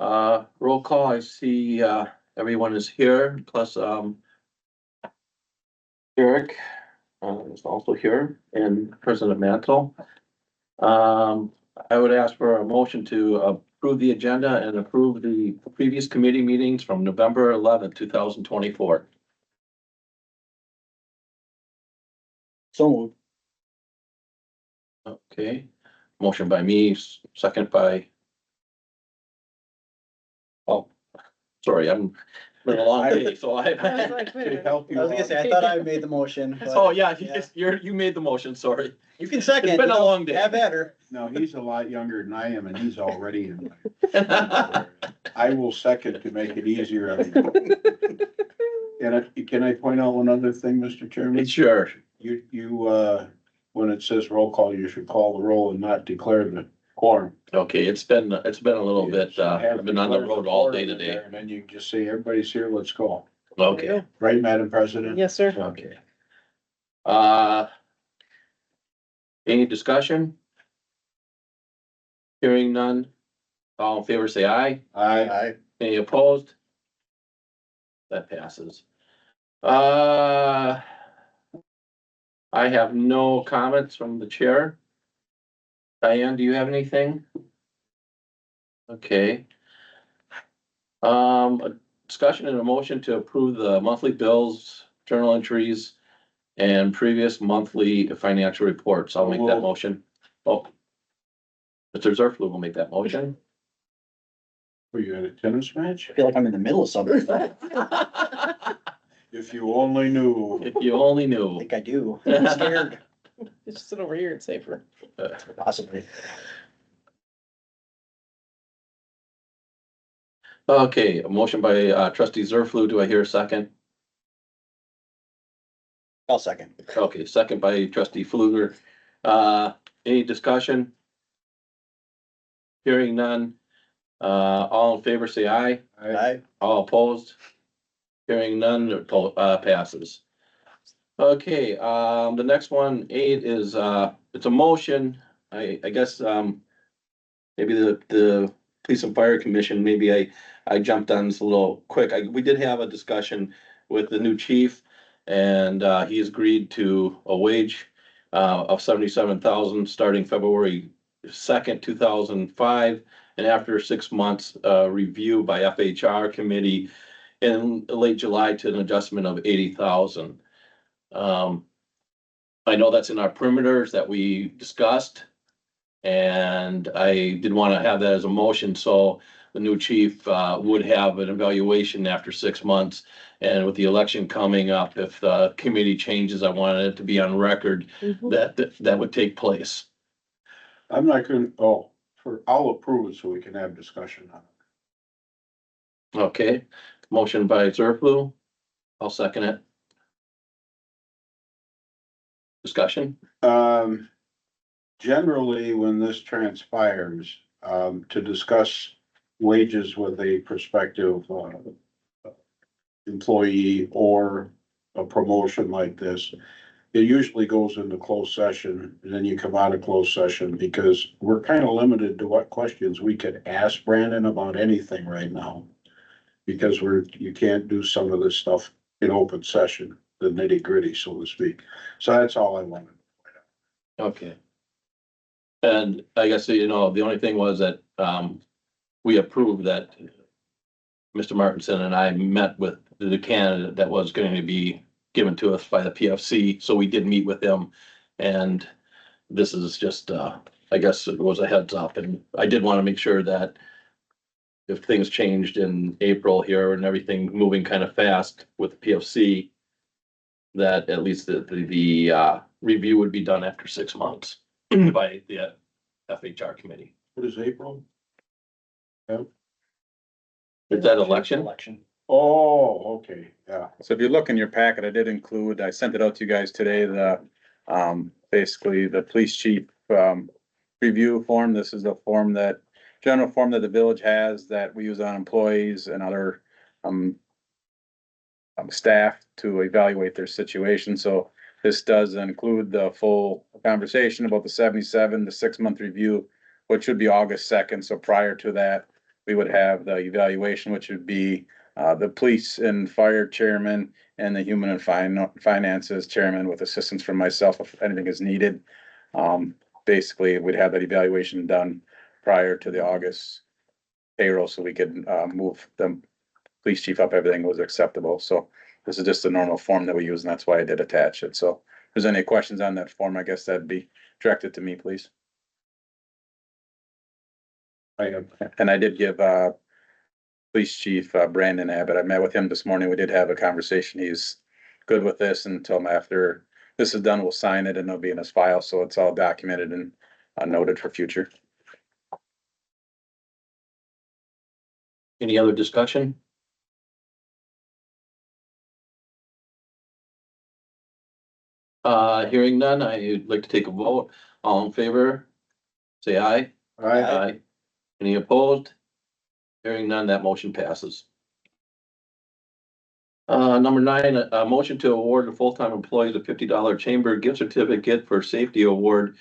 Roll call, I see, everyone is here, plus, Eric, is also here, and President Mantle. I would ask for a motion to approve the agenda and approve the previous committee meetings from November 11th, 2024. So moved. Okay, motion by me, second by. Oh, sorry, I'm been a long day, so I. To help you. I was gonna say, I thought I made the motion. But, Oh, yeah, you made the motion, sorry. You can second. It's been a long day. Have at her. No, he's a lot younger than I am and he's already in. I will second to make it easier on you. Can I point out one other thing, Mr. Chairman? Sure. You, when it says roll call, you should call the roll and not declare the quorum. Okay, it's been a little bit, I've been on the road all day today. And then you can just say, everybody's here, let's go. Okay, Right, Madam President? Yes, sir. okay. Any discussion? Hearing none. All in favor, say aye. Aye. Any opposed? That passes. I have no comments from the chair. Diane, do you have anything? Okay. A discussion and a motion to approve the monthly bills, journal entries, and previous monthly financial reports. I'll make that motion. Oh. Mr. Zerflu will make that motion. Were you at a tennis match? I feel like I'm in the middle of something. If you only knew. If you only I knew. think I do. I'm scared. Just sit over here and safer. Possibly. Okay, a motion by trustee Zerflu. Do I hear a second? I'll second. Okay, second by trustee Fluger. Any discussion? Hearing none. All in favor, say aye. Aye. All opposed? Hearing none, passes. Okay, the next one, 8, is, it's a motion. I guess, maybe the Police and Fire Commission, maybe I jumped on this a little quick. We did have a discussion with the new chief, and he has agreed to a wage of $77,000 starting February 2nd, 2005, and after 6 months review by FHR committee in late July to an adjustment of $80,000. I know that's in our perimeters that we discussed, and I did want to have that as a motion, so the new chief would have an evaluation after 6 months. And with the election coming up, if the committee changes, I wanted it to be on record that would take place. I'm not gonna, I'll approve it so we can have discussion on it. Okay, motion by Zerflu. I'll second it. Discussion? Generally, when this transpires, to discuss wages with a prospective, employee or a promotion like this, it usually goes into closed session, and then you come out of closed session, because we're kind of limited to what questions we could ask Brandon about anything right now. Because you can't do some of this stuff in open session, the nitty gritty, so to speak. So that's all I wanted. Okay. And I guess, the only thing was that, we approved that Mr. Martinson and I met with the candidate that was going to be given to us by the PFC, so we did meet with him. And this is just, I guess it was a heads up, and I did want to make sure that if things changed in April here and everything moving kind of fast with the PFC, that at least the review would be done after 6 months by the FHR committee. What is April? Is that election? Election. Oh, okay, yeah. So if you look in your packet, I sent it out to you guys today, basically the police chief, review form. This is the general form that the village has that we use on employees and other, staff to evaluate their situation. So this does include the full conversation about the 77, the 6-month review, which should be August 2nd. So prior to that, we would have the evaluation, which would be the police and fire chairman and the human and finances chairman with assistance from myself if anything is needed. Basically, we'd have that evaluation done prior to the August payroll so we could move the police chief up, everything was acceptable. So this is just a normal form that we use, and that's why I did attach it. So if there's any questions on that form, I guess that'd be directed to me, please. I have, And I did give police chief Brandon Abbott, I met with him this morning. We did have a conversation. He's good with this and told him after this is done, we'll sign it and it'll be in his file. So it's all documented and noted for future. Any other discussion? Hearing none, I'd like to take a vote. All in favor? Say aye. I, Any opposed? Hearing none, that motion passes. Number 9, a motion to award a full-time employee the $50 chamber gift certificate for safety award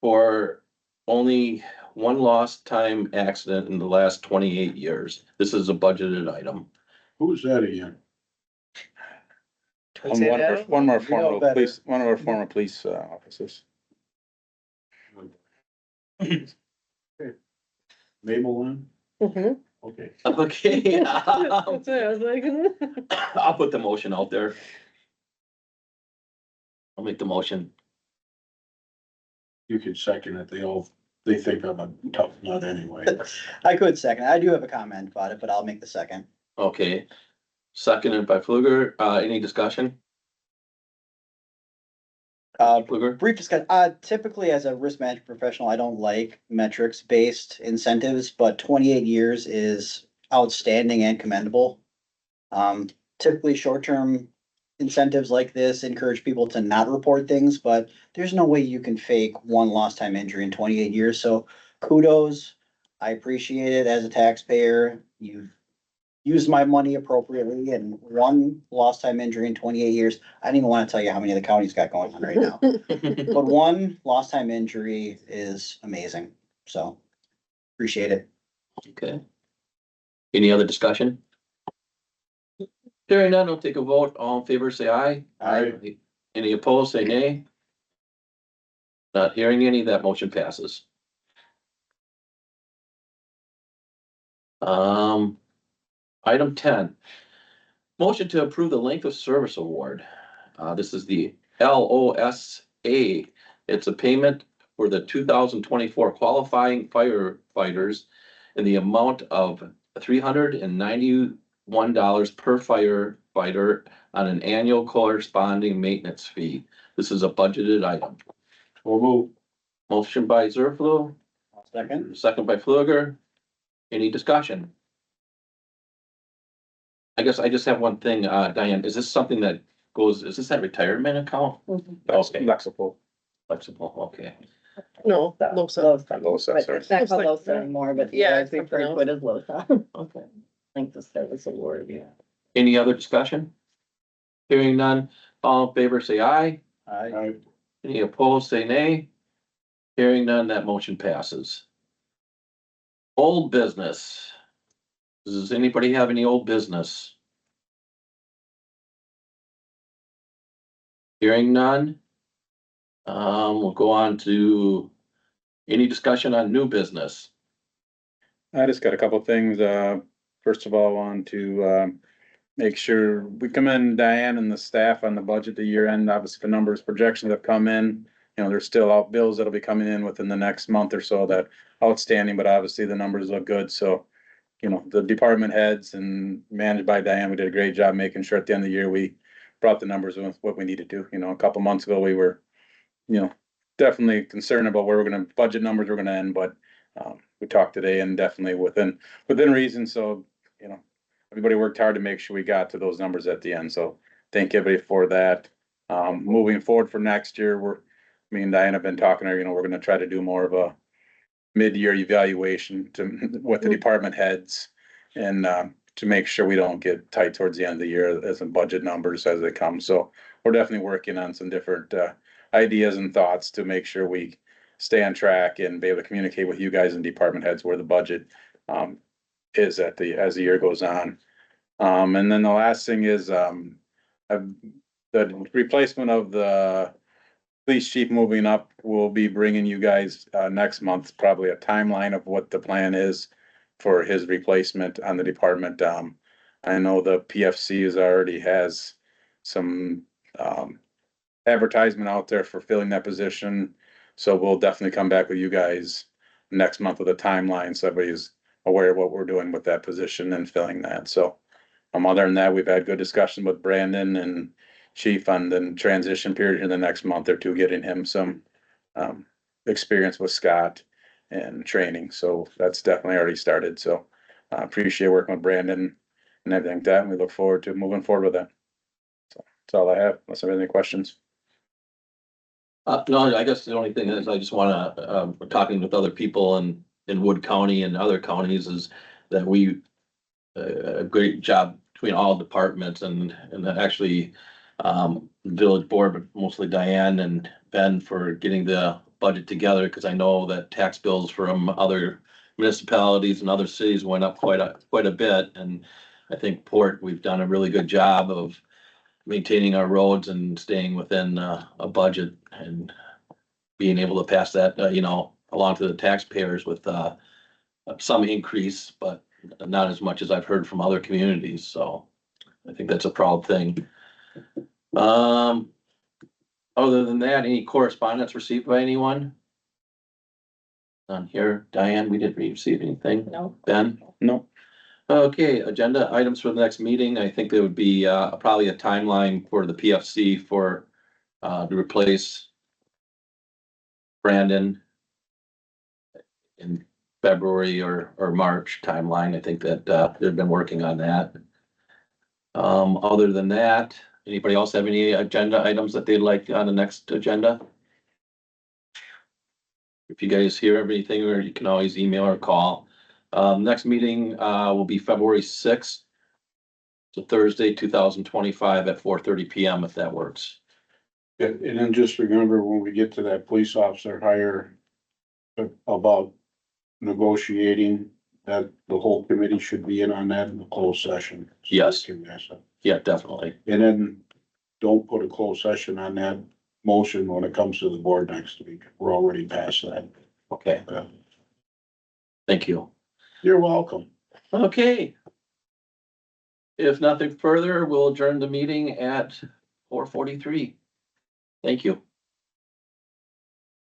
for only one lost time accident in the last 28 years. This is a budgeted item. who's that again? Can we say that? One more You know former better. police, one of our former police officers. Mabel Lynn? Mhm. Okay. Okay, That's it, I was like. I'll put the motion out there. I'll make the motion. You can second it. They think I'm a tough nut anyway. I could second. I do have a comment about it, but I'll make the second. Okay. Seconded by Fluger. Any discussion? Fluger? Brief discussion, typically as a risk management professional, I don't like metrics based incentives, but 28 years is outstanding and commendable. Typically short-term incentives like this encourage people to not report things, but there's no way you can fake one lost time injury in 28 years, so kudos. I appreciate it as a taxpayer. You've used my money appropriately, and one lost time injury in 28 years. I don't even want to tell you how many of the counties got going on right now. But one lost time injury is amazing, so appreciate it. Okay. Any other discussion? Hearing none, I'll take a vote. All in favor, say aye. Aye. Any opposed, say nay. Not hearing any, that motion passes. Item 10. Motion to approve the length of service award. This is the LOSA. It's a payment for the 2024 qualifying firefighters in the amount of $391 per firefighter on an annual corresponding maintenance fee. This is a budgeted item. We'll move. Motion by Zerflu, Second, second by Fluger. Any discussion? I guess I just have one thing, Diane, is this something that goes, is this that retirement account? That's Okay. flexible. Flexible, okay. No, LoSa. LoSa, sorry. It's not Looks called like- LoSa anymore, but Yeah, yeah, it's we something refer to it as LoSa. Okay. Length of service award, yeah. Any other discussion? Hearing none, all in favor, say aye. I, Any opposed, say nay. Hearing none, that motion passes. Old business. Does anybody have any old business? Hearing none. We'll go on to any discussion on new business. I just got a couple things. First of all, I want to make sure we commend Diane and the staff on the budget, the year end. Obviously, the numbers, projections have come in. You know, there's still out bills that'll be coming in within the next month or so that outstanding, but obviously the numbers look good. So, you know, the department heads and managed by Diane, we did a great job making sure at the end of the year we brought the numbers with what we needed to. You know, a couple months ago, we were, you know, definitely concerned about where we're gonna budget numbers we're gonna end, but we talked today and definitely within reason. So, you know, everybody worked hard to make sure we got to those numbers at the end. So thank everybody for that. Moving forward for next year, me and Diane have been talking, you know, we're gonna try to do more of a mid-year evaluation with the department heads and to make sure we don't get tight towards the end of the year as in budget numbers as they come. So we're definitely working on some different ideas and thoughts to make sure we stay on track and be able to communicate with you guys and department heads where the budget is as the year goes on. And then the last thing is, the replacement of the police chief moving up, will be bringing you guys, next month, probably a timeline of what the plan is for his replacement on the department. I know the PFC already has some, advertisement out there for filling that position. So we'll definitely come back with you guys next month with a timeline, so everybody's aware of what we're doing with that position and filling that. So, other than that, we've had good discussion with Brandon and Chief on the transition period in the next month or two, getting him some, experience with Scott and training. So that's definitely already started. So I appreciate working with Brandon and everything like that. And we look forward to moving forward with that. So that's all I have, unless there are any questions. No, I guess the only thing is I just wanna, talking with other people in Wood County and other counties is that we, a great job between all departments and actually, village board, but mostly Diane and Ben for getting the budget together, because I know that tax bills from other municipalities and other cities went up quite a bit, and I think Port, we've done a really good job of maintaining our roads and staying within a budget and being able to pass that, along to the taxpayers with some increase, but not as much as I've heard from other communities. So I think that's a proud thing. Other than that, any correspondence received by anyone? None here. Diane, we didn't receive anything. No. Ben? No. Okay, agenda items for the next meeting. I think there would be probably a timeline for the PFC for to replace Brandon in February or March timeline. I think that they've been working on that. Other than that, anybody else have any agenda items that they'd like on the next agenda? If you guys hear everything, or you can always email or call. Next meeting will be February 6th. So Thursday, 2025 at 4:30 PM, if that works. And then just remember, when we get to that police officer hire, about negotiating, that the whole committee should be in on that in the closed session. Yes. Yeah, definitely. And then don't put a closed session on that motion when it comes to the board next week. We're already past that. Okay, thank you. You're welcome. Okay. If nothing further, we'll adjourn the meeting at 4:43. Thank you.